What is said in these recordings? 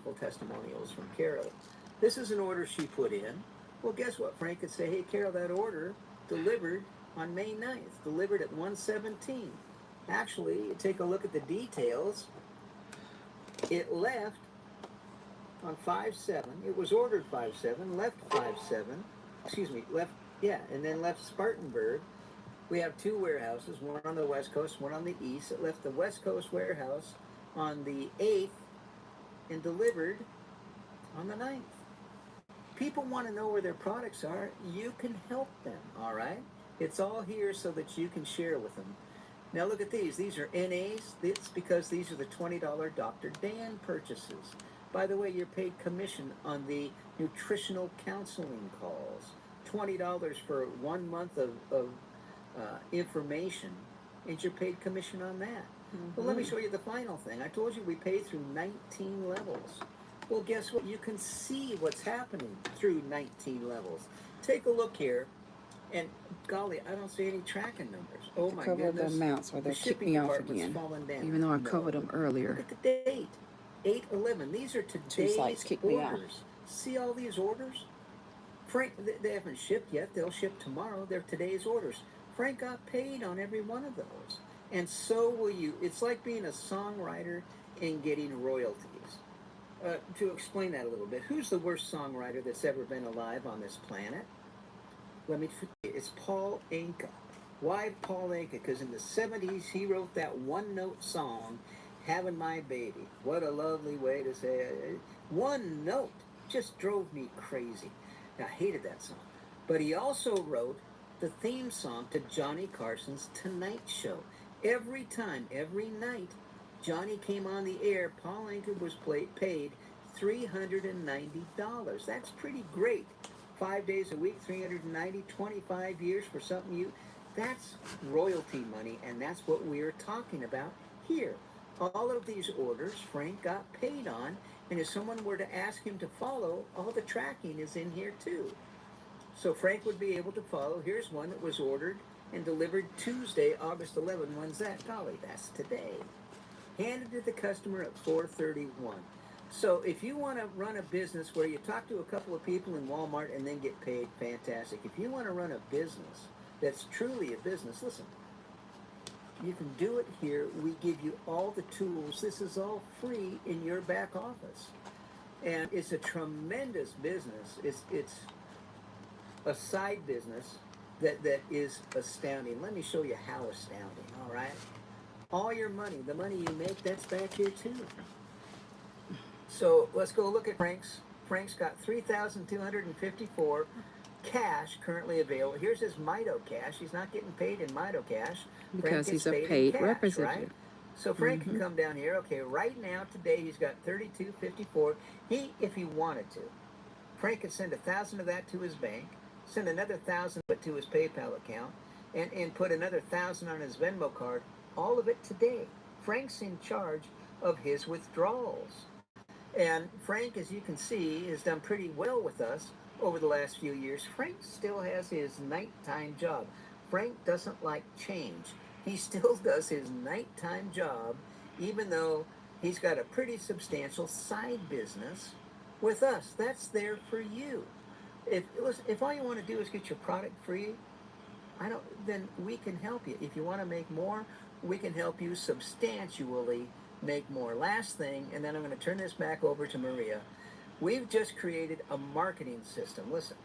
wonderful testimonials from Carol. This is an order she put in. Well, guess what? Frank could say, hey, Carol, that order delivered on May 9th, delivered at 1:17. Actually, take a look at the details. It left on 5/7. It was ordered 5/7, left 5/7. Excuse me, left, yeah, and then left Spartanburg. We have two warehouses, one on the West Coast, one on the East. It left the West Coast warehouse on the 8th and delivered on the 9th. People want to know where their products are. You can help them, all right? It's all here so that you can share with them. Now look at these. These are NAs. It's because these are the $20 Dr. Dan purchases. By the way, you're paid commission on the nutritional counseling calls. $20 for 1 month of information, and you're paid commission on that. Well, let me show you the final thing. I told you we pay through 19 levels. Well, guess what? You can see what's happening through 19 levels. Take a look here, and golly, I don't see any tracking numbers. Oh my cover goodness. the amounts, or they'll kick me off again, even though I covered them earlier. Look at the date, 8/11. These are today's orders. See all these orders? Frank, they haven't shipped yet. They'll ship tomorrow. They're today's orders. Frank got paid on every one of those. And so will you. It's like being a songwriter and getting royalties. To explain that a little bit, who's the worst songwriter that's ever been alive on this planet? Let me forget. It's Paul Anka. Why Paul Anka? Because in the 70s, he wrote that one-note song, Having My Baby. What a lovely way to say it. One note just drove me crazy. I hated that song. But he also wrote the theme song to Johnny Carson's Tonight Show. Every time, every night, Johnny came on the air, Paul Anka was paid $390. That's pretty great. 5 days a week, 390, 25 years for something that's royalty money, and that's what we're talking about here. All of these orders Frank got paid on, and if someone were to ask him to follow, all the tracking is in here too. So Frank would be able to follow. Here's one that was ordered and delivered Tuesday, August 11. When's that? Golly, that's today. Handed to the customer at 4:31. So if you want to run a business where you talk to a couple of people in Walmart and then get paid, fantastic. If you want to run a business that's truly a business, listen, you can do it here. We give you all the tools. This is all free in your back office. And it's a tremendous business. It's a side business that is astounding. Let me show you how astounding, all right? All your money, the money you make, that's back here too. So let's go look at Frank's. Frank's got $3,254 cash currently available. Here's his Mito cash. He's not getting paid in Mito cash. Because he's a paid representative. Right? So Frank can come down here. Okay, right now, today, he's got $3,254. If he wanted to, Frank could send 1,000 of that to his bank, send another 1,000 to his PayPal account, and put another 1,000 on his Venmo card. All of it today. Frank's in charge of his withdrawals. And Frank, as you can see, has done pretty well with us over the last few years. Frank still has his nighttime job. Frank doesn't like change. He still does his nighttime job, even though he's got a pretty substantial side business with us. That's there for you. If all you want to do is get your product free, then we can help you. If you want to make more, we can help you substantially make more. Last thing, and then I'm going to turn this back over to Maria. We've just created a marketing system. Listen,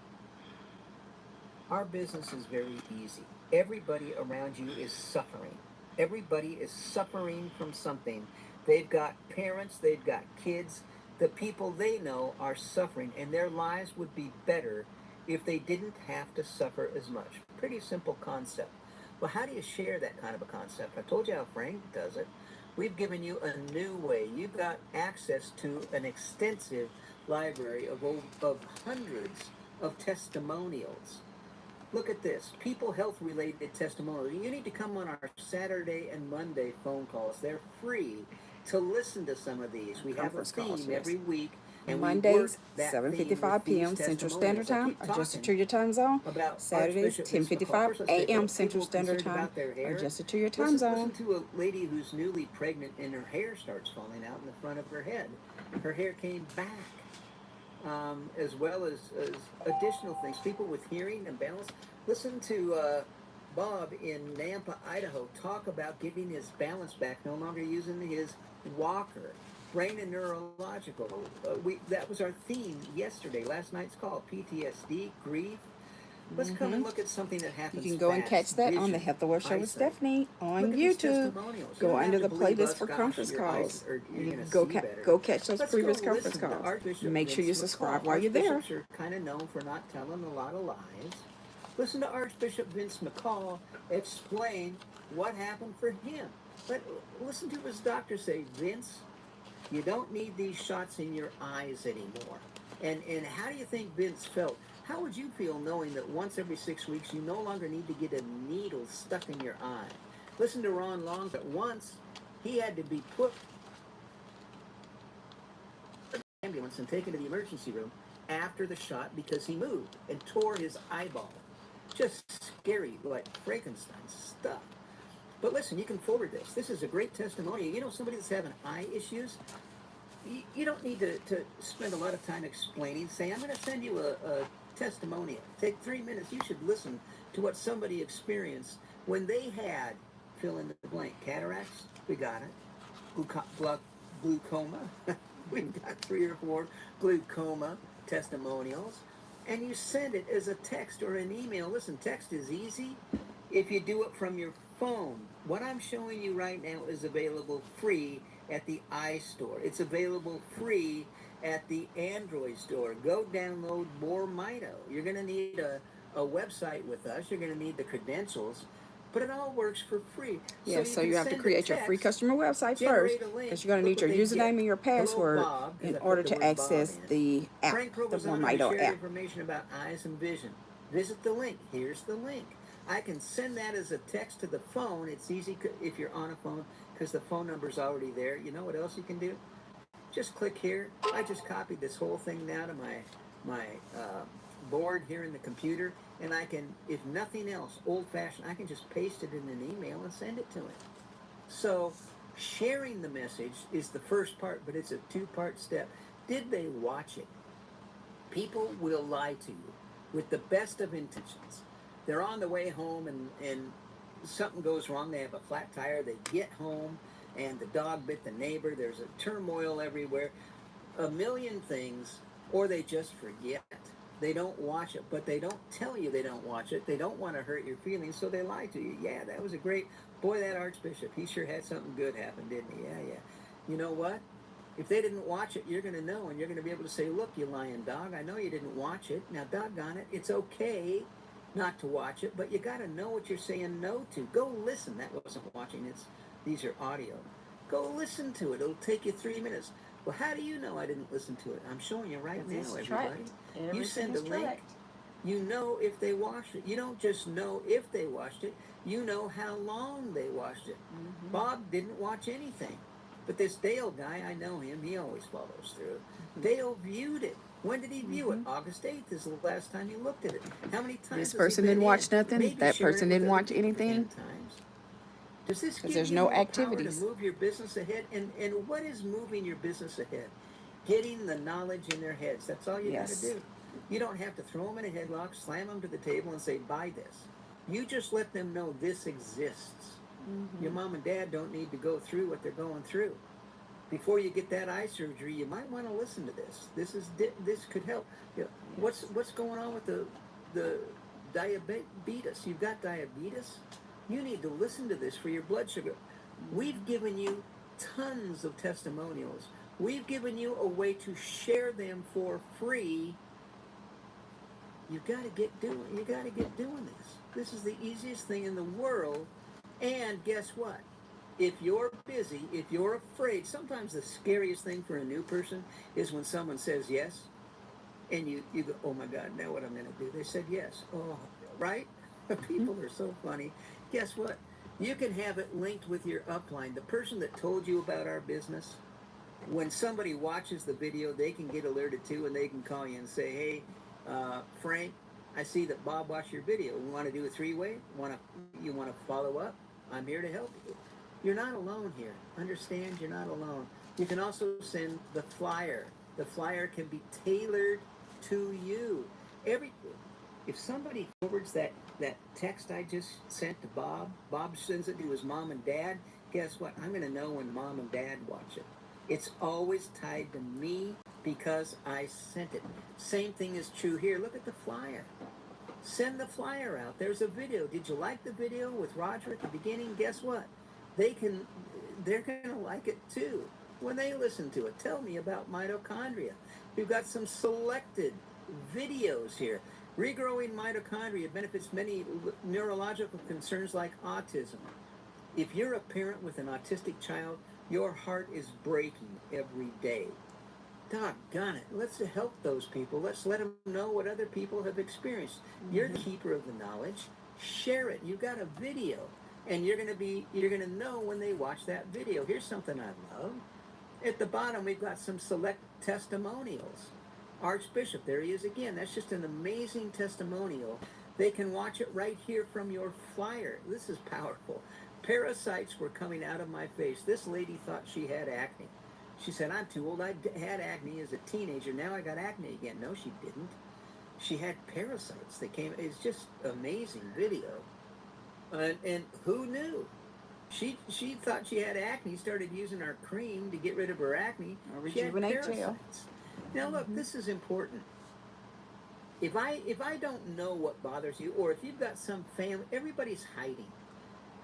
our business is very easy. Everybody around you is suffering. Everybody is suffering from something. They've got parents, they've got kids. The people they know are suffering, and their lives would be better if they didn't have to suffer as much. Pretty simple concept. Well, how do you share that kind of a concept? I told you how Frank does it. We've given you a new way. You've got access to an extensive library of hundreds of testimonials. Look at this. People health-related testimonials. You need to come on our Saturday and Monday phone calls. They're free to listen to some of these. We have a theme every week. And Mondays, 7:55 p.m. Central Standard Time, adjusted to your time zone. Saturdays, 10:55 a.m. Central Standard Time, adjusted to your time zone. Listen to a lady who's newly pregnant and her hair starts falling out in the front of her head. Her hair came back, as well as additional things. People with hearing and balance. Listen to Bob in Nampa, Idaho, talk about getting his balance back, no longer using his walker. Brain and neurological. That was our theme yesterday, last night's call. PTSD, grief. Let's come and look at something that You happens. can go and fast. catch that on the Vision, Health Aware Show with eyesight. Stephanie on Look at these YouTube. testimonials. You Go don't under have the to believe playlist us. for Gosh, conference your calls. eyes you're You gonna go see better. go catch those Let's previous go conference listen to calls. Archbishop Make sure you Vince subscribe McCall. while you're there. Archbishops are kind of known for not telling a lot of lies. Listen to Archbishop Vince McCall explain what happened for him. But listen to his doctor say, Vince, you don't need these shots in your eyes anymore. And how do you think Vince felt? How would you feel knowing that once every 6 weeks you no longer need to get a needle stuck in your eye? Listen to Ron Long, that once he had to be put in an ambulance and taken to the emergency room after the shot because he moved and tore his eyeball. Just scary, like Frankenstein stuff. But listen, you can forward this. This is a great testimony. You know, somebody that's having eye issues, you don't need to spend a lot of time explaining. Say, I'm going to send you a testimonial. Take 3 minutes. You should listen to what somebody experienced when they had, fill in the blank, cataracts. We got it. Glaucoma. We've got 3 or 4 glaucoma testimonials. And you send it as a text or an email. Listen, text is easy if you do it from your phone. What I'm showing you right now is available free at the iStore. It's available free at the Android store. Go download more Mito. You're going to need a website with us. You're going to need the credentials, but it all works for free. Yeah, so you have to create your free customer website first, because you're going to need your username and your password in order to access the app, the More Mito app. Information about eyes and vision. Visit the link. Here's the link. I can send that as a text to the phone. It's easy if you're on a phone because the phone number's already there. You know what else you can do? Just click here. I just copied this whole thing now to my board here in the computer, and I can, if nothing else, old-fashioned, I can just paste it in an email and send it to him. So sharing the message is the first part, but it's a 2-part step. Did they watch it? People will lie to you with the best of intentions. They're on the way home and something goes wrong. They have a flat tire. They get home and the dog bit the neighbor. There's a turmoil everywhere. A million things, or they just forget. They don't watch it, but they don't tell you they don't watch it. They don't want to hurt your feelings, so they lie to you. Yeah, that was a great, boy, that Archbishop, he sure had something good happen, didn't he? Yeah, yeah. You know what? If they didn't watch it, you're going to know, and you're going to be able to say, look, you lying dog, I know you didn't watch it. Now, doggone it, it's okay not to watch it, but you got to know what you're saying no to. Go listen. That wasn't watching. These are audio. Go listen to it. It'll take you 3 minutes. Well, how do you know I didn't listen to it? I'm showing you right now, everybody. You send a link. You know if they watched it. You don't just know if they watched it. You know how long they watched it. Mm-hmm. Bob didn't watch anything. But this Dale guy, I know him. He always follows through. Mm-hmm. Dale viewed it. When did he view it? August 8th is the last time he looked at it. How many times this person didn't watch nothing? Maybe that person didn't watch anything? Does this give there's you no more activities power to move your business ahead? And what is moving your business ahead? Getting the knowledge in their heads. That's all you got to do. You don't have to throw them in a headlock, slam them to the table, and say, buy this. You just let them know this exists. Mm-hmm. Your mom and dad don't need to go through what they're going through. Before you get that eye surgery, you might want to listen to this. This could help. You know, what's going on with the diabetes? You've got diabetes. You need to listen to this for your blood sugar. We've given you tons of testimonials. We've given you a way to share them for free. You got to get doing this. This is the easiest thing in the world. And guess what? If you're busy, if you're afraid, sometimes the scariest thing for a new person is when someone says yes, and you go, oh my God, now what I'm going to do? They said yes. Oh, right? People are so funny. Guess what? You can have it linked with your upline. The person that told you about our business, when somebody watches the video, they can get alerted too, and they can call you and say, hey, Frank, I see that Bob watched your video. We want to do a 3-way? You want to follow up? I'm here to help you. You're not alone here. Understand, you're not alone. You can also send the flyer. The flyer can be tailored to you. Every if somebody forwards that text I just sent to Bob, Bob sends it to his mom and dad. Guess what? I'm going to know when mom and dad watch it. It's always tied to me because I sent it. Same thing is true here. Look at the flyer. Send the flyer out. There's a video. Did you like the video with Roger at the beginning? Guess what? They're going to like it too when they listen to it. Tell me about mitochondria. We've got some selected videos here. Regrowing mitochondria benefits many neurological concerns like autism. If you're a parent with an autistic child, your heart is breaking every day. Doggone it. Let's help those people. Let's let them know what other people have experienced. You're the keeper of the knowledge. Share it. You've got a video. And you're gonna know when they watch that video. Here's something I love. At the bottom, we've got some select testimonials. Archbishop, there he is again. That's just an amazing testimonial. They can watch it right here from your flyer. This is powerful. Parasites were coming out of my face. This lady thought she had acne. She said, I'm too old. I had acne as a teenager. Now I got acne again. No, she didn't. She had parasites that came. It's just amazing video. And who knew? She thought she had acne, started using our cream to get rid of her acne. She had parasites. Now look, this is important. If I don't know what bothers you, or if you've got some family, everybody's hiding.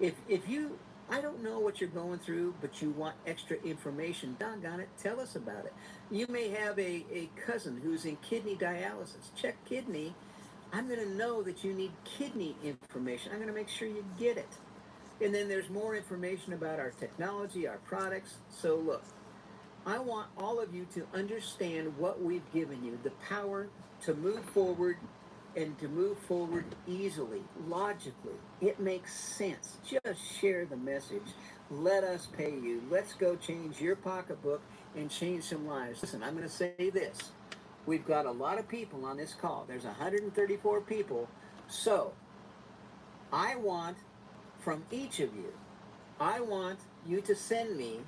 If you, I don't know what you're going through, but you want extra information, doggone it, tell us about it. You may have a cousin who's in kidney dialysis. Check kidney. I'm going to know that you need kidney information. I'm going to make sure you get it. And then there's more information about our technology, our products. So look, I want all of you to understand what we've given you, the power to move forward and to move forward easily, logically. It makes sense. Just share the message. Let us pay you. Let's go change your pocketbook and change some lives. Listen, I'm going to say this. We've got a lot of people on this call. There's 134 people. So I want from each of you, I want you to send me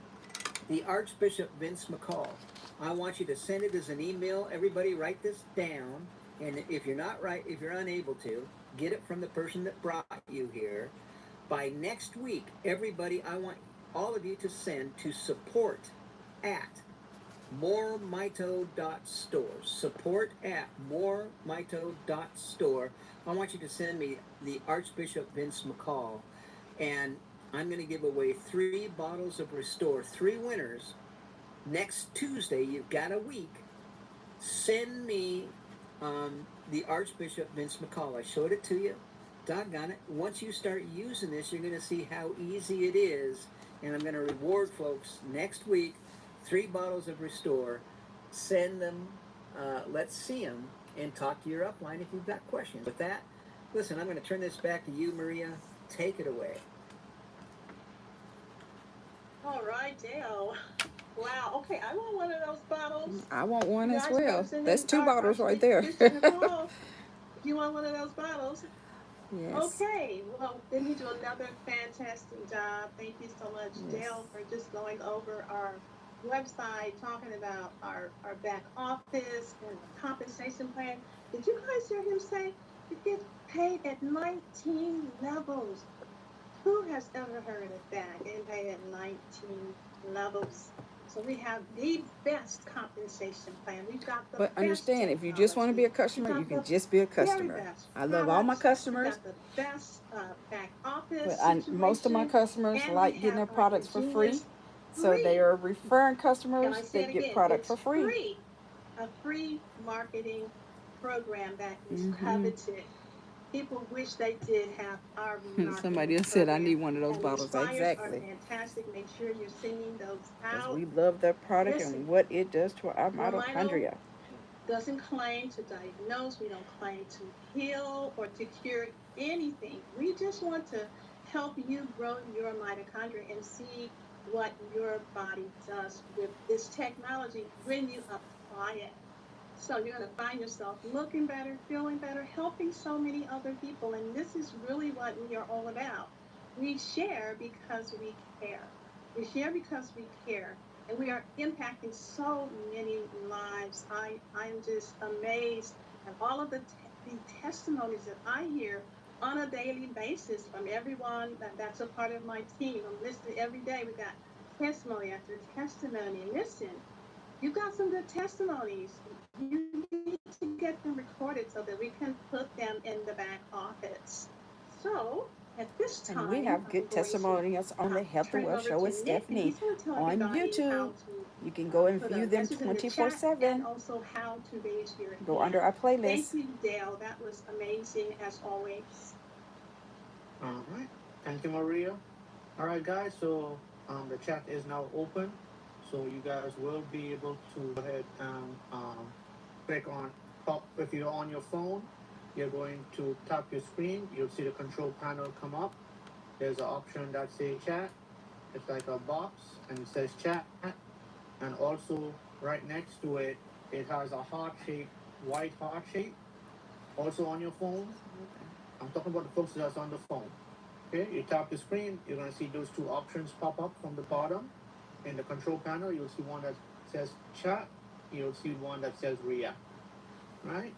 the Archbishop Vince McCall. I want you to send it as an email. Everybody write this down. And if you're unable to, get it from the person that brought you here. By next week, everybody, I want all of you to send to support at moremito.store. Support at moremito.store. I want you to send me the Archbishop Vince McCall, and I'm going to give away 3 bottles of Restore, 3 winners. Next Tuesday, you've got a week. Send me the Archbishop Vince McCall. I showed it to you. Doggone it. Once you start using this, you're going to see how easy it is. And I'm going to reward folks next week 3 bottles of Restore. Send them. Let's see them and talk to your upline if you've got questions. With that, listen, I'm going to turn this back to you, Maria. Take it away. All right, Dale. Wow. Okay, I want one of those bottles. I want one as Guys, well. person That's in 2 bottles right there. Mr. Nicole, you want one of those bottles? Yes. Okay. Well, then you do another fantastic job. Thank you so much, Yes. Dale, for just going over our website, talking about our back office and the compensation plan. Did you guys hear him say it gets paid at 19 levels? Who has ever heard of that? Getting paid at 19 levels. So we have the best compensation plan. We've got the But best understand, if you just want to be a technology. customer, We've you got can the just be a very customer. best I love all my products. We've customers, got the best back office but most of my situation. customers And we like getting their have our products for free. ingenious So they free. are referring Can I customers, say they it get again? product It's for free. free. A free marketing program that is Mm-hmm. coveted. People wish they did have our marketing Somebody else said I program. need one of those And these bottles. flyers Exactly. are fantastic. Make sure you're sending those Because out. we love their product Listen, and what it does to our Romino mitochondria. doesn't claim to diagnose. We don't claim to heal or to cure anything. We just want to help you grow your mitochondria and see what your body does with this technology when you apply it. So you're going to find yourself looking better, feeling better, helping so many other people. And this is really what we are all about. We share because we care. We share because we care. and we are impacting so many lives. I'm just amazed at all of the testimonies that I hear on a daily basis from everyone that's a part of my team. I'm listening every day. We got testimony after testimony. Listen, you got some good testimonies. You need to get them recorded so that we can put them in the back office. So at this And we time, have I'm good going to testimonials on the Health turn and it Wealth over Show to with Nick, and Stephanie he's going to tell on everybody how YouTube. to You can go and put view a them message in the chat and 24/7. also how to raise your Go hand. under our Thank playlist. you, Dale. That was amazing as always. All right. Thank you, Maria. All right, guys. So the chat is now open. So you guys will be able to go ahead and click on pop. If you're on your phone, you're going to tap your screen. You'll see the control panel come up. There's an option that says chat. It's like a box, and it says chat. And also right next to it, it has a heart shape, white heart shape. Also on your phone. I'm talking about the folks that's on the phone. Okay, you tap the screen, you're gonna see those two options pop up from the bottom. In the control panel, you'll see one that says chat, you'll see one that says react. Right?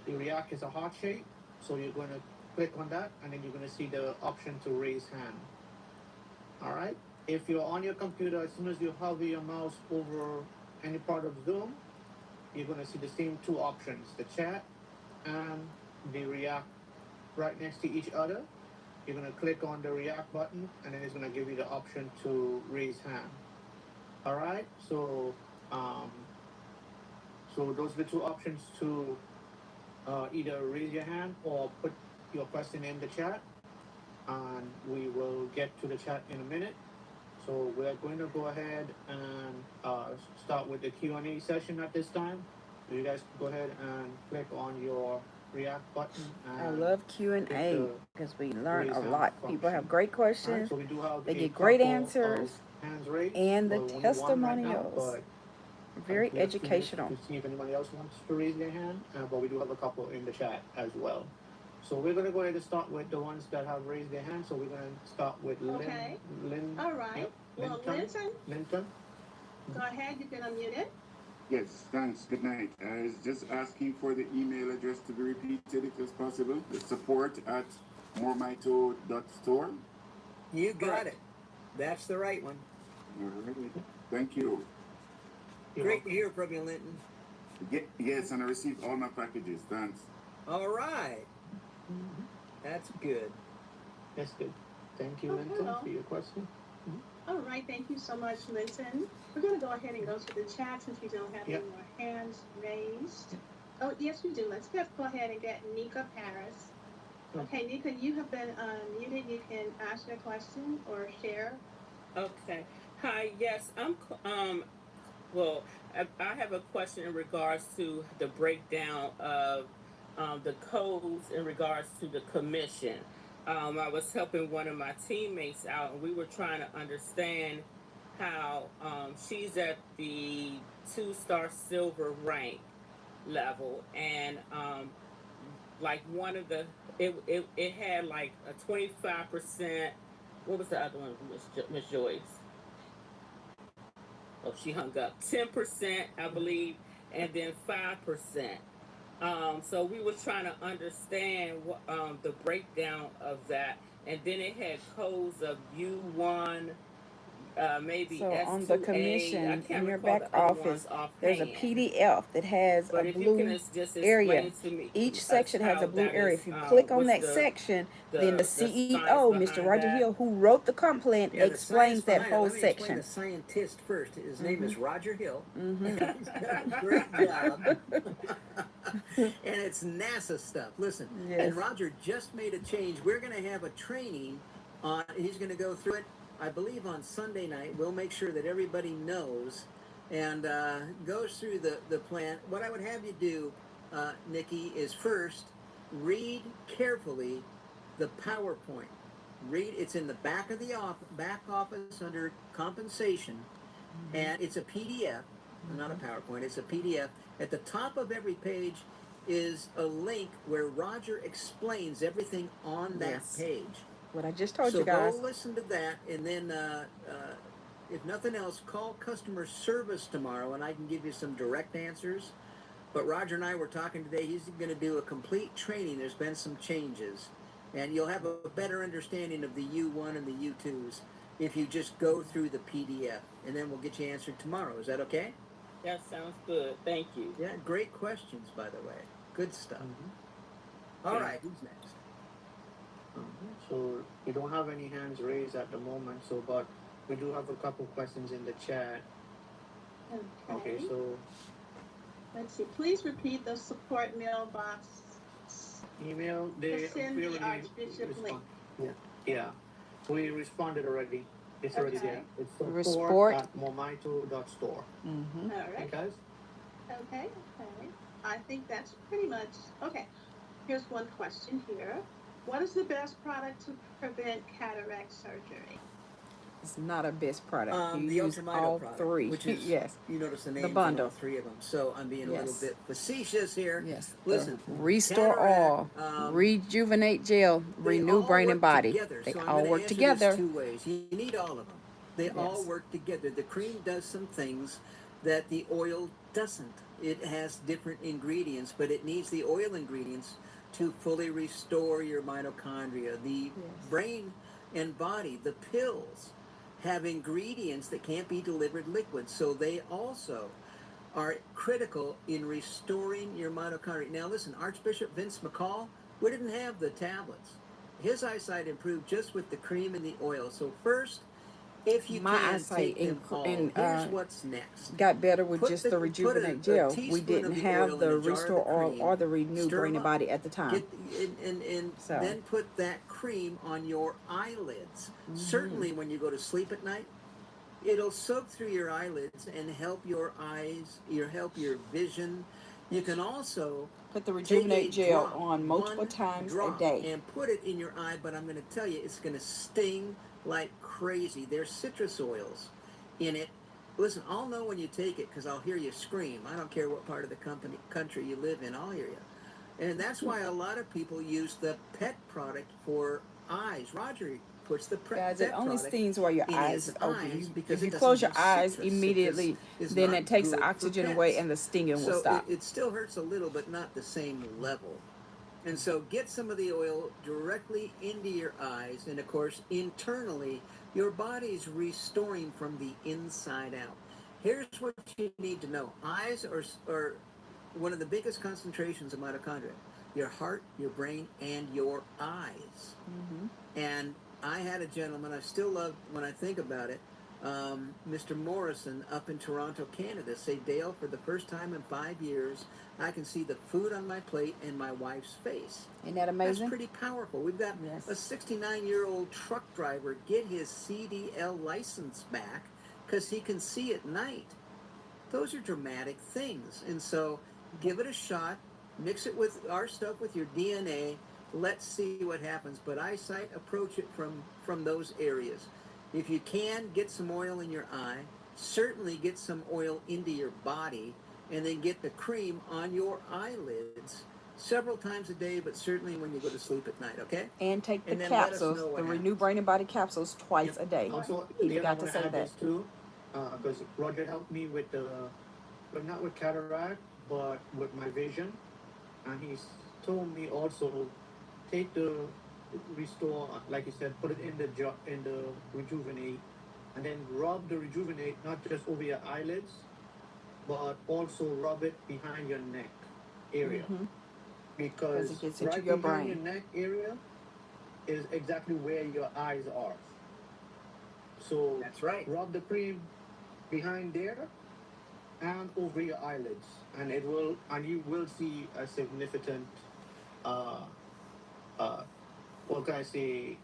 The react is a heart shape, so you're gonna click on that, and then you're gonna see the option to raise hand. All right? If you're on your computer, as soon as you hover your mouse over any part of Zoom, you're gonna see the same two options, the chat and the react right next to each other. You're gonna click on the react button, and then it's gonna give you the option to raise hand. All right, so those are the two options to either raise your hand or put your question in the chat, and we will get to the chat in a minute. So we're going to go ahead and start with the Q&A session at this time. So you guys go ahead and click on your react button. I love Q&A because we learn a lot. People have great Right, questions. so we do have They a get great couple answers. of hands raised. And the Well, only one right now, testimonials. but Very we have 2 minutes educational. to see if anybody else wants to raise their hand. But we do have a couple in the chat as well. So we're going to go ahead and start with the ones that have raised their hand. So we're going to start with Okay. Lynn. All right. Yep, Well, Linton, go ahead. You can unmute it. Yes, thanks. Good night. I was just asking for the email address to be repeated if it's possible. The support at moremito.store. You got it. That's the right one. All right. Thank you. Great to hear from you, Linton. Yes, and I received all my packages. Thanks. All right. That's good. That's good. Thank you, Okay, Linton, well. for your question. All right. Thank you so much, Linton. We're going to go ahead and go to the chat since we don't have Yep. any more hands raised. Oh, yes, we do. Let's go ahead and get Nika Paris. Okay, Nika, you have been unmuted. You can ask your question or share. Okay. Hi. Yes, well, I have a question in regards to the breakdown of the codes in regards to the commission. I was helping one of my teammates out, and we were trying to understand how she's at the 2-star silver rank level, and like one of the it had like a 25%. What was the other one, Miss Joyce? Oh, she hung up. 10%, I believe, and then 5%. So we were trying to understand the breakdown of that, and then it had codes of U1, maybe So S2A. on the commission I can't in your recall back the other ones office, there's a offhand. PDF that has But a if you can blue just area. explain to me Each section has a how blue that area. is, If you click on what's that section, then the CEO, science Mr. behind Roger that. Hill, who wrote the comp plan, Yeah, the science explains that behind it. whole Let me explain section. the scientist first. His name is Roger Hill. Mm-hmm. He's done a great job. And it's NASA stuff. Listen, Yes. and Roger just made a change. We're going to have a training on, he's going to go through it, I believe, on Sunday night. We'll make sure that everybody knows and goes through the plan. What I would have you do, Nikki, is first read carefully the PowerPoint. Read, it's in the back of the back office under compensation, and it's a PDF, not a PowerPoint, it's a PDF. At the top of every page is a link where Roger explains everything on that Yes. page. What I just told So you guys. go listen to that, and then if nothing else, call customer service tomorrow and I can give you some direct answers. But Roger and I were talking today. He's going to do a complete training. There's been some changes. And you'll have a better understanding of the U1 and the U2s if you just go through the PDF. And then we'll get you answered tomorrow. Is that okay? That sounds good. Thank you. Yeah, great questions, by the way. Good stuff. Mm-hmm. All right, who's next? So we don't have any hands raised at the moment. So, but we do have a couple questions in the chat. Okay, so Let's see. Please repeat the support mailbox. email, they Send the already Archbishop link. Yeah, we responded already. It's already Okay. there. It's Resport. support@momito.store. Mm-hmm. All Okay, right. guys? Okay. I think that's pretty much okay. Here's one question here. What is the best product to prevent cataract surgery? It's not a best product. You The use Ultramito all product, three. which is, Yes. you notice the The names bundle. on all three of them. So I'm being a little Yes. bit facetious here. Yes. Listen, The Restore All, cataract, Rejuvenate Gel, they Renew all Brain and work Body. together. They So I'm all gonna work answer together. this two ways. You need all of them. They all Yes. work together. The cream does some things that the oil doesn't. It has different ingredients, but it needs the oil ingredients to fully restore your mitochondria. The brain and body, the pills, have ingredients that can't be delivered liquid. So they also are critical in restoring your mitochondria. Now listen, Archbishop Vince McCall, we didn't have the tablets. His eyesight improved just with the cream and the oil. So first, if you My can eyesight take them all, here's what's next. got better with Put just the- the put a Rejuvenate Gel. We teaspoon didn't of the have oil the in a jar of Restore the All cream, or the Renew stir Brain 'em and up. Body at the time. Get and So. then put that cream on your eyelids. Certainly when you go to sleep at night, it'll soak through your eyelids and help your eyes, help your vision. You can also Put the take Rejuvenate a Gel drop, on multiple one times a drop, day. and put it in your eye. But I'm going to tell you, it's going to sting like crazy. There's citrus oils in it. Listen, I'll know when you take it because I'll hear you scream. I don't care what part of the country you live in, I'll hear you. And that's why a lot of people use the pet product for eyes. Roger puts the Guys, pet it only product stings while your in eyes his is open. eyes You, because if you it close doesn't your have eyes citrus. immediately, Citrus is then not it takes the good for oxygen pets. away and the stinging will So stop. it still hurts a little, but not the same level. And so get some of the oil directly into your eyes. And of course, internally, your body's restoring from the inside out. Here's what you need to know. Eyes are one of the biggest concentrations of mitochondria. Your heart, your brain, and your eyes. And I had a gentleman, I still love when I think about it, Mr. Morrison up in Toronto, Canada, say, Dale, for the first time in 5 years, I can see the food on my plate and my wife's face. Isn't that amazing? That's pretty powerful. We've got Yes. a 69-year-old truck driver get his CDL license back because he can see at night. Those are dramatic things. And so give it a shot. Mix it with our stuff with your DNA. Let's see what happens. But eyesight, approach it from those areas. If you can, get some oil in your eye. Certainly get some oil into your body. And then get the cream on your eyelids several times a day, but certainly when you go to sleep at night, okay? And take the And then let us capsules, know what the Renew happens. Brain and Body capsules twice a day. Also, You Leon, I forgot to want say add that. this too, because Roger helped me with but not with cataract, but with my vision, and he's told me also take the Restore, like you said, put it in the Rejuvenate, and then rub the Rejuvenate not just over your eyelids, but also rub it behind your neck area, because it gets into right your behind brain. your neck area is exactly where your eyes are. So That's right. rub the cream behind there and over your eyelids, and you will see a significant what can I say?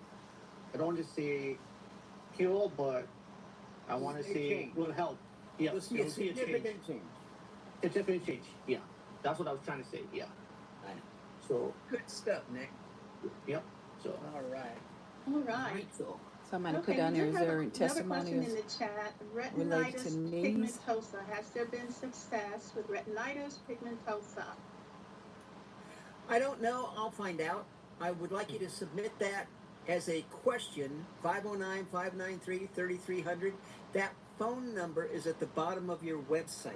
I don't want to say cure, but I want to say change. will help. Yeah, You'll see you'll a see a change. significant change. A significant change. Yeah, that's what I was trying to say. Yeah. I know. So Good stuff, Nick. yep. So All right. All right. So Somebody put Okay, down we there, do is have there another question testimonials in the chat. related to Retinitis knees? pigmentosa. Has there been success with retinitis pigmentosa? I don't know. I'll find out. I would like you to submit that as a question, 509-593-3300. That phone number is at the bottom of your website.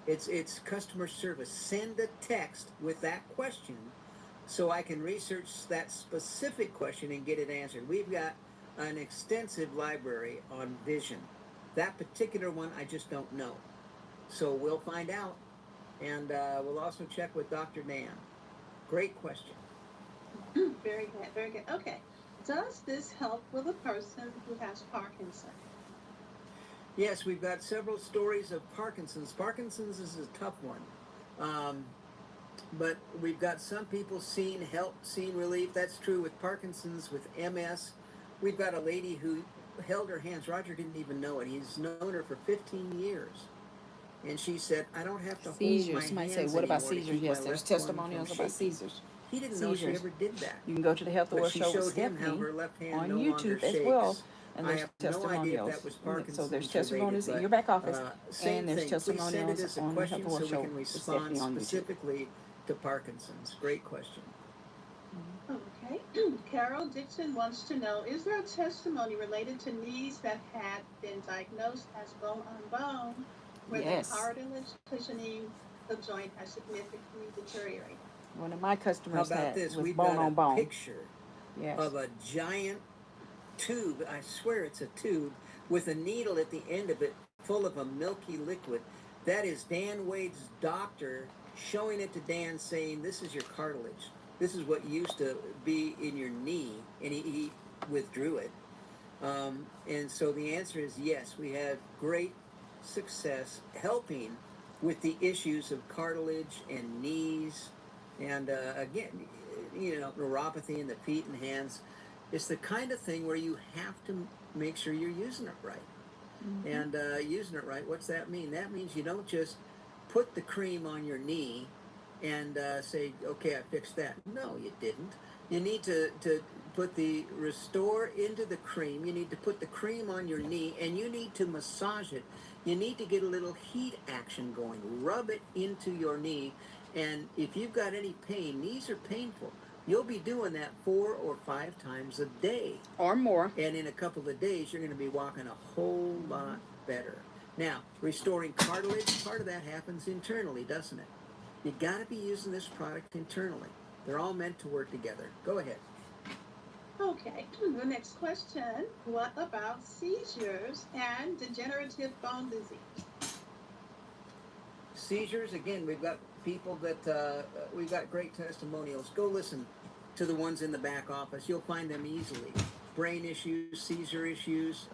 It's customer service. Send a text with that question so I can research that specific question and get it answered. We've got an extensive library on vision. That particular one, I just don't know. So we'll find out. And we'll also check with Dr. Dan. Great question. Very good, very good. Okay. Does this help with a person who has Parkinson's? Yes, we've got several stories of Parkinson's. Parkinson's is a tough one. But we've got some people seeing help, seeing relief. That's true with Parkinson's, with MS. We've got a lady who held her hands. Roger didn't even know it. He's known her for 15 years. And she said, I don't have to Seizures. hold my Somebody hands say, what about anymore to seizures? keep Yes, my there's left one testimonials from about shaking." seizures. He didn't know she Seizures. ever did that. You can go to the Health But Award she Show with showed him how Stephanie her left hand on no YouTube longer as shakes. well. And I there's have no idea if testimonials. that was So Parkinson's there's testimonies related, in your back office, same and there's thing. Please send it testimonials as a on the question Health Award so we Show can with respond Stephanie on YouTube. specifically to Parkinson's. Great question. Okay. Carol Dixon wants to know, is there a testimony related to knees that had been diagnosed as bone on bone, where Yes. the cartilage cushioning the joint has significantly deteriorated? One of my How customers about had this? was We've bone got on a bone. picture Yes. of a giant tube. I swear it's a tube with a needle at the end of it full of a milky liquid. That is Dan Wade's doctor showing it to Dan, saying, this is your cartilage. This is what used to be in your knee, and he withdrew it. And so the answer is yes, we have great success helping with the issues of cartilage and knees, and again, neuropathy in the feet and hands. It's the kind of thing where you have to make sure you're using it right. And using it right, what's that mean? That means you don't just put the cream on your knee and say, okay, I fixed that. No, you didn't. You need to put the Restore into the cream. You need to put the cream on your knee, and you need to massage it. You need to get a little heat action going. Rub it into your knee. And if you've got any pain, knees are painful. You'll be doing that 4 or 5 times a day. Or more. And in a couple of days, you're going to be walking a whole lot better. Now, restoring cartilage, part of that happens internally, doesn't it? You got to be using this product internally. They're all meant to work together. Go ahead. Okay, the next question, what about seizures and degenerative bone disease? Seizures, again, we've got people that, we've got great testimonials. Go listen to the ones in the back office. You'll find them easily. Brain issues, seizure issues,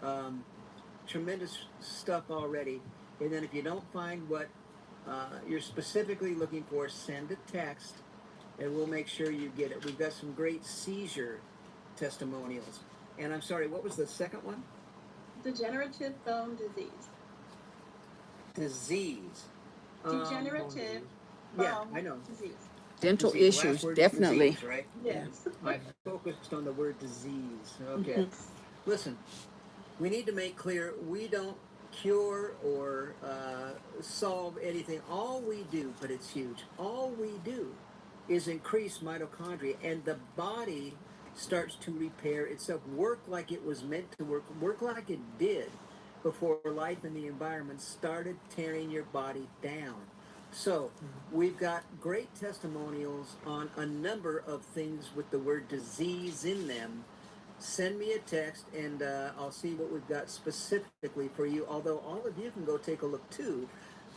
tremendous stuff already. And then if you don't find what you're specifically looking for, send a text and we'll make sure you get it. We've got some great seizure testimonials. And I'm sorry, what was the second one? Degenerative bone disease. Disease. Degenerative Yeah, bone I know. disease. Dental Disease. Last issues, word is definitely. disease, right? Yes. I focused on the word disease. Okay. Listen, we need to make clear we don't cure or solve anything. All we do, but it's huge, all we do is increase mitochondria, and the body starts to repair itself, work like it was meant to work like it did before life and the environment started tearing your body down. So we've got great testimonials on a number of things with the word disease in them. Send me a text and I'll see what we've got specifically for you, although all of you can go take a look too.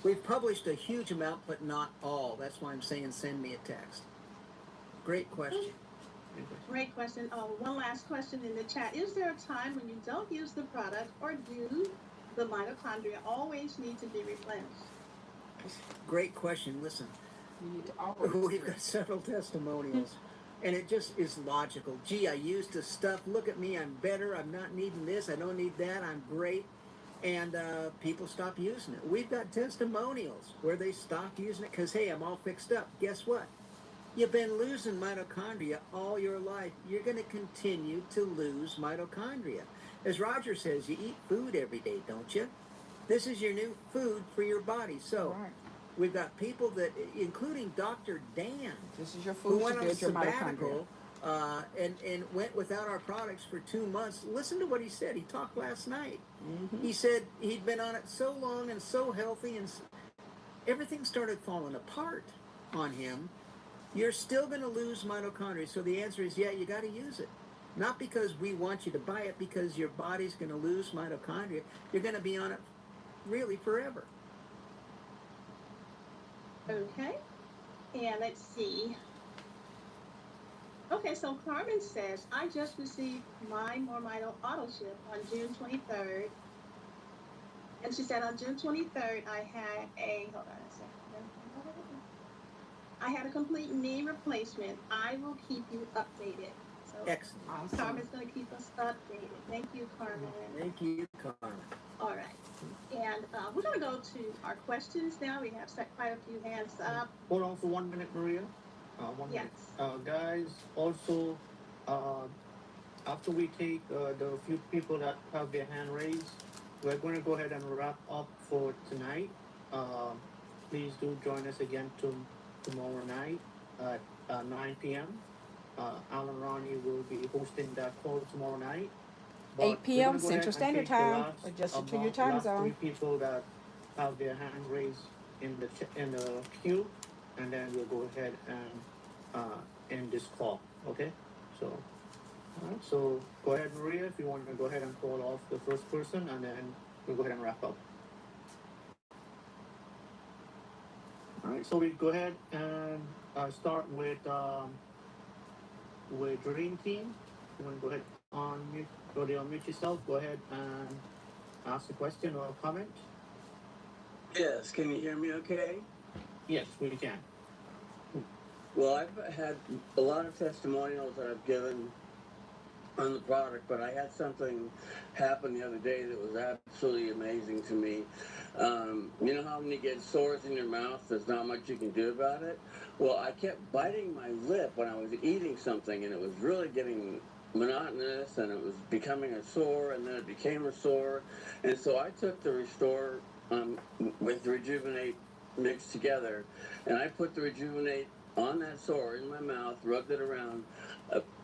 We've published a huge amount, but not all. That's why I'm saying send me a text. Great question. Great question. Oh, one last question in the chat. Is there a time when you don't use the product, or do the mitochondria always need to be replenished? Great question. Listen, You need to always we've got several testimonials, and it just is logical. Gee, I used the stuff. Look at me. I'm better. I'm not needing this. I don't need that. I'm great. And people stop using it. We've got testimonials where they stop using it because, hey, I'm all fixed up. Guess what? You've been losing mitochondria all your life. You're going to continue to lose mitochondria. As Roger says, you eat food every day, don't you? This is your new food for your body. So Right. we've got people that, including Dr. Dan, This is your who food to went on build your sabbatical mitochondria. and went without our products for 2 months. Listen to what he said. He talked last night. Mm-hmm. He said he'd been on it so long and so healthy, and everything started falling apart on him. You're still going to lose mitochondria. So the answer is, yeah, you got to use it. Not because we want you to buy it, because your body's going to lose mitochondria. You're going to be on it really forever. Okay. And let's see. Okay, so Carmen says, I just received my Mormito auto ship on June 23rd. And she said on June 23rd, I had hold on a second. I had a complete knee replacement. I will keep you updated. So Excellent. Awesome. Carmen's going to keep us updated. Thank you, Carmen. Thank you, Carmen. All right. And we're going to go to our questions now. We have set quite a few hands up. Hold on for 1 minute, Maria. 1 minute. Yes. Guys, also, after we take the few people that have their hand raised, we're going to go ahead and wrap up for tonight. Please do join us again tomorrow night at 9 p.m. Alan Ronnie will be hosting that call tomorrow night. 8 p.m. Central Standard Time. Adjusted to your time zone. 3 people that have their hands raised in the queue, and then we'll go ahead and end this call. Okay? So, all right. So go ahead, Maria, if you want to go ahead and call off the first person, and then we'll go ahead and wrap up. All right. So we go ahead and start with Dream Team. You want to go ahead unmute yourself. Go ahead and ask a question or a comment. Yes, can you hear me okay? Yes, we can. Well, I've had a lot of testimonials that I've given on the product, but I had something happen the other day that was absolutely amazing to me. You know how when you get sores in your mouth, there's not much you can do about it? Well, I kept biting my lip when I was eating something, and it was really getting monotonous, and it was becoming a sore, and then it became a sore. And so I took the Restore with Rejuvenate mixed together, and I put the Rejuvenate on that sore in my mouth, rubbed it around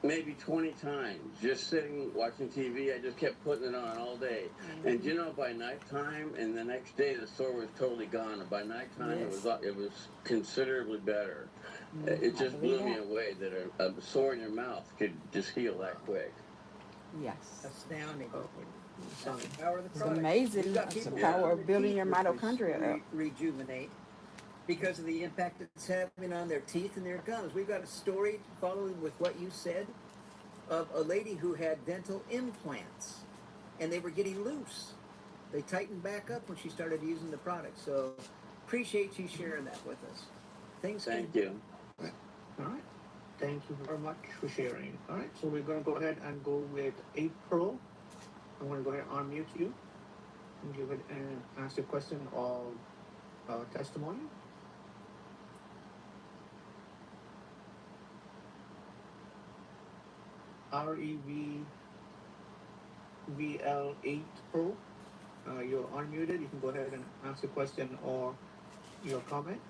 maybe 20 times, just sitting watching TV. I just kept putting it on all day. Mm-hmm. And you know, by nighttime and the next day, the sore was totally gone. And by nighttime, yes, it was considerably better. Mm-hmm. It just blew me away that a sore in your mouth could just heal that quick. Yes. Astounding. It's amazing. It's the power of building your mitochondria up. Rejuvenate because of the impact it's having on their teeth and their gums. We've got a story following with what you said of a lady who had dental implants and they were getting loose. They tightened back up when she started using the product. So appreciate you sharing that with us. Thank you. All right. Thank you very much for sharing. All right. So we're going to go ahead and go with April. I'm going to go ahead and unmute you and give it and ask a question or testimony. REVVL8 Pro. You're unmuted. You can go ahead and ask a question or your comment.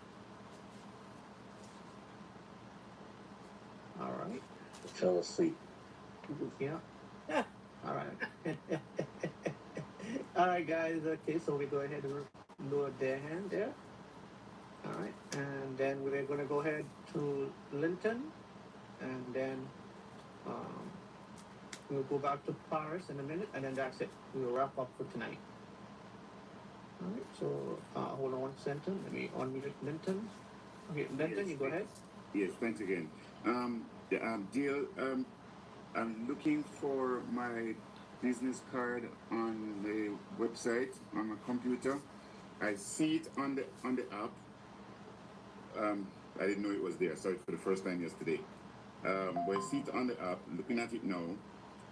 All right. I fell asleep. Yeah. All right. All right, guys. Okay, so we go ahead and lower their hand there. All right, and then we're going to go ahead to Linton, and then we'll go back to Paris in a minute, and then that's it. We'll wrap up for tonight. All right, so hold on 1 second. Let me unmute Linton. Okay, Linton, yes, you go ahead. Yes, thanks again. Deal, I'm looking for my business card on the website on my computer. I see it on the app. I didn't know it was there. I saw it for the first time yesterday. But I see it on the app, looking at it now,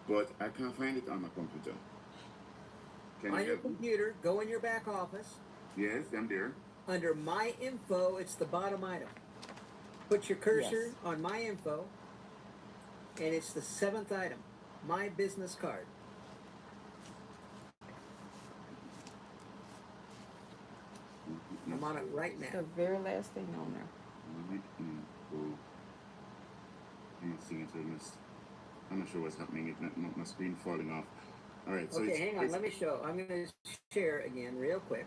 but I can't find it on my computer. On your computer, go in your back office. Yes, I'm there. Under My Info, it's the bottom item. Put your cursor on My Info, and it's the 7th item, My Business Card. I'm on it right now. It's the very last thing on there. I'm not seeing it. I'm not sure what's happening. My screen falling off. All right. So okay, hang on. Let me show. I'm going to share again real quick.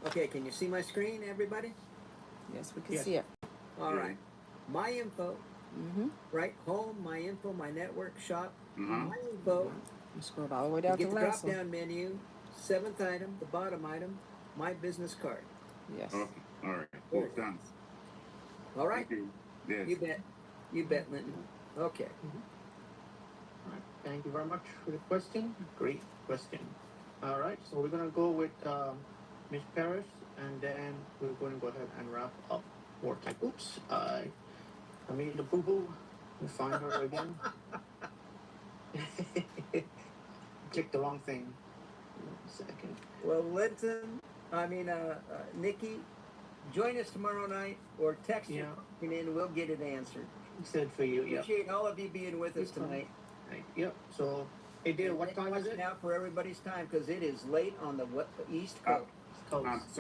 Okay, can you see my screen, everybody? Yes, we can Yes. see it. All right. My info, Mm-hmm. right? Home, my info, my network, shop, Uh-huh. my info. You scroll all the way You down to get the the last drop one. down menu, 7th item, the bottom item, my business card. Yes. Okay. All right. Cool. Thanks. All right? Thank you. Yes. You bet. You bet, Linton. Okay. All right. Thank you very much for the question. Great question. All right. So we're gonna go with Miss Paris, and then we're going to go ahead and wrap up. More time. Oops. I made the boo boo. We find her again. Click the wrong thing. 1 second. Well, Linton, Nikki, join us tomorrow night or text your question in. We'll get it answered. Said for you. Yep. Appreciate all of you being with us tonight. Right. Yep. So, hey, dear, what time is it? Now for everybody's time because it is late on the East Coast.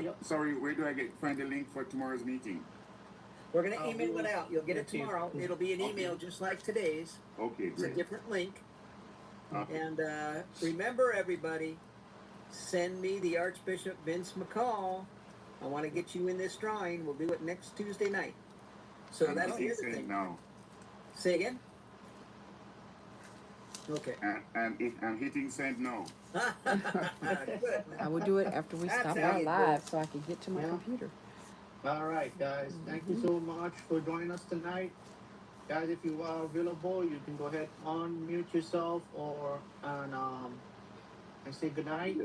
Yep. Sorry, where do I find the link for tomorrow's meeting? We're going to email it out. You'll get it tomorrow. It'll be an email just like today's. Okay, It's a great. different link. Okay. And remember, everybody, send me the Archbishop Vince McCall. I want to get you in this drawing. We'll do it next Tuesday night. So I'm that's the hitting other send thing. now. Say again? Okay. I'm hitting send now. Good. I will do it after we That's stop how our you do live it. so I can get to my Yeah. computer. All right, guys. Thank you so much for joining us tonight. Guys, if you are available, you can go ahead unmute yourself and say goodnight.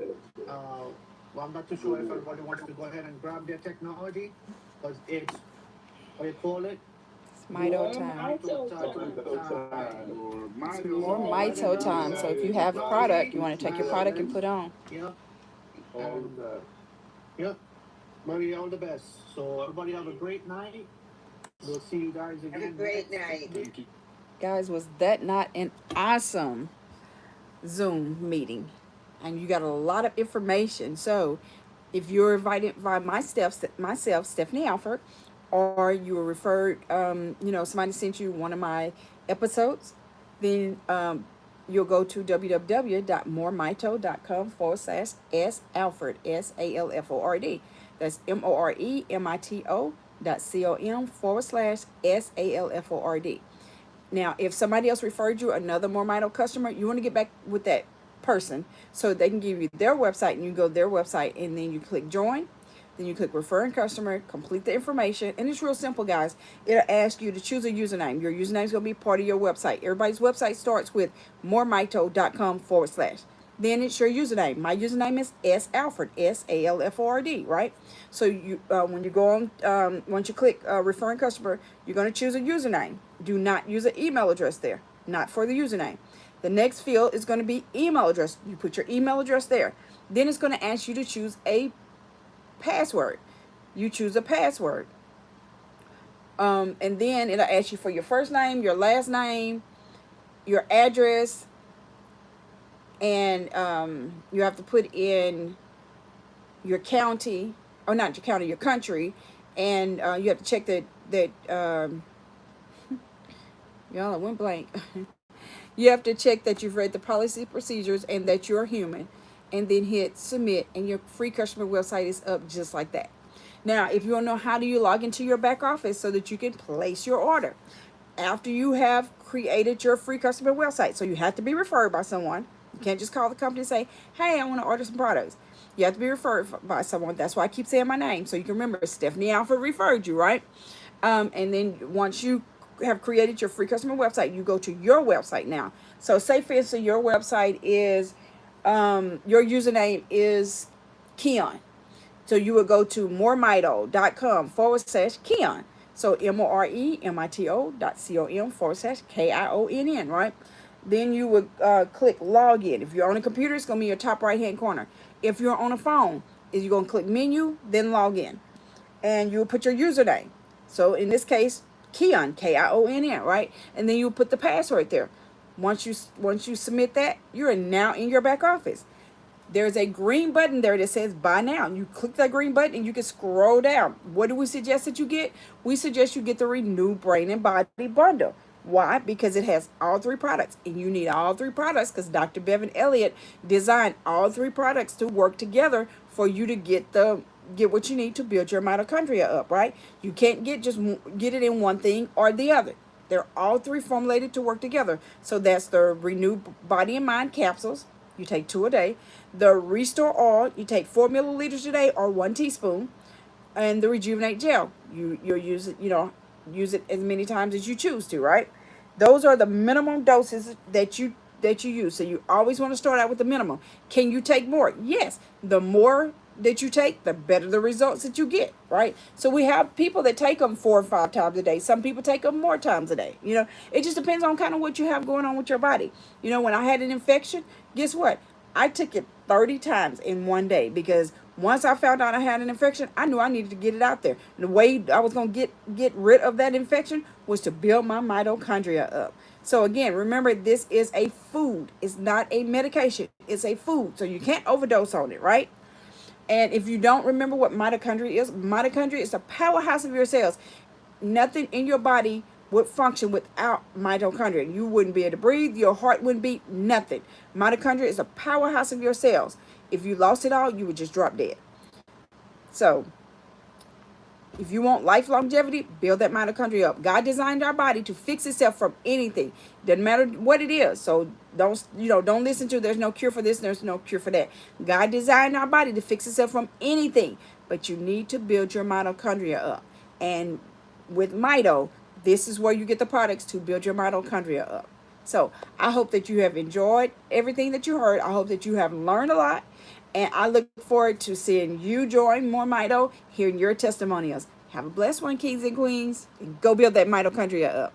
Well, I'm not too sure if everybody wants to go ahead and grab their technology, because it's, what do you call it? It's Mito time. It's more Mito time. So if you have product, you want to take your product and put on. Yep. And, yep. Maria, all the best. So everybody have a great night. We'll see you guys again. Have a great night. Thank you. Guys, was that not an awesome Zoom meeting? And you got a lot of information. So if you're invited by myself, Stephanie Alford, or you were referred, somebody sent you one of my episodes, then you'll go to www.moremito.com/S Alford, SALFORD. That's moremito.com/SALFORD. Now, if somebody else referred you another More Mito customer, you want to get back with that person so they can give you their website, and you go to their website and then you click join. Then you click referring customer, complete the information, and it's real simple, guys. It'll ask you to choose a username. Your username is going to be part of your website. Everybody's website starts with moremito.com/. Then it's your username. My username is S Alford, SALFORD, right? So you when you go on, once you click referring customer, you're going to choose a username. Do not use an email address there, not for the username. The next field is going to be email address. You put your email address there. Then it's going to ask you to choose a password. You choose a password. And then it'll ask you for your first name, your last name, your address, and you have to put in your county, or not your county, your country, and you have to check that y'all, I went blank. You have to check that you've read the policy procedures and that you're human, and then hit submit, and your free customer website is up just like that. Now, if you want to know how do you log into your back office so that you can place your order after you have created your free customer website. So you have to be referred by someone. You can't just call the company and say, hey, I want to order some products. You have to be referred by someone. That's why I keep saying my name, so you can remember Stephanie Alford referred you, right? And then once you have created your free customer website, you go to your website now. So say, for instance, your website is, your username is Keon. So you would go to moremito.com/Keon. So moremito.com/KIONN, right? Then you would click login. If you're on a computer, it's going to be your top right hand corner. If you're on a phone, you're going to click menu, then login. And you'll put your username. So in this case, Keon, KIONN, right? And then you'll put the password there. Once you submit that, you're now in your back office. There's a green button there that says buy now. You click that green button and you can scroll down. What do we suggest that you get? We suggest you get the Renew Brain and Body Bundle. Why? Because it has all three products, and you need all three products because Dr. Bevan Elliott designed all three products to work together for you to get what you need to build your mitochondria up, right? You can't get it in one thing or the other. They're all three formulated to work together. So that's the Renew Body and Mind capsules. You take 2 a day. The Restore Oil, you take 4 milliliters a day or 1 teaspoon. And the Rejuvenate Gel, you'll use it, use it as many times as you choose to, right? Those are the minimum doses that you use. So you always want to start out with the minimum. Can you take more? Yes. The more that you take, the better the results that you get, right? So we have people that take them 4 or 5 times a day. Some people take them more times a day. It just depends on kind of what you have going on with your body. When I had an infection, guess what? I took it 30 times in one day because once I found out I had an infection, I knew I needed to get it out there. And the way I was going to get rid of that infection was to build my mitochondria up. So again, remember, this is a food. It's not a medication. It's a food. So you can't overdose on it, right? And if you don't remember what mitochondria is a powerhouse of your cells. Nothing in your body would function without mitochondria. You wouldn't be able to breathe. Your heart wouldn't beat. Nothing. Mitochondria is a powerhouse of your cells. If you lost it all, you would just drop dead. So if you want life longevity, build that mitochondria up. God designed our body to fix itself from anything. Doesn't matter what it is. So don't listen to there's no cure for this, there's no cure for that. God designed our body to fix itself from anything. But you need to build your mitochondria up. And with Mito, this is where you get the products to build your mitochondria up. So I hope that you have enjoyed everything that you heard. I hope that you have learned a lot. And I look forward to seeing you join more Mito, hearing your testimonials. Have a blessed one, kings and queens, and go build that mitochondria up.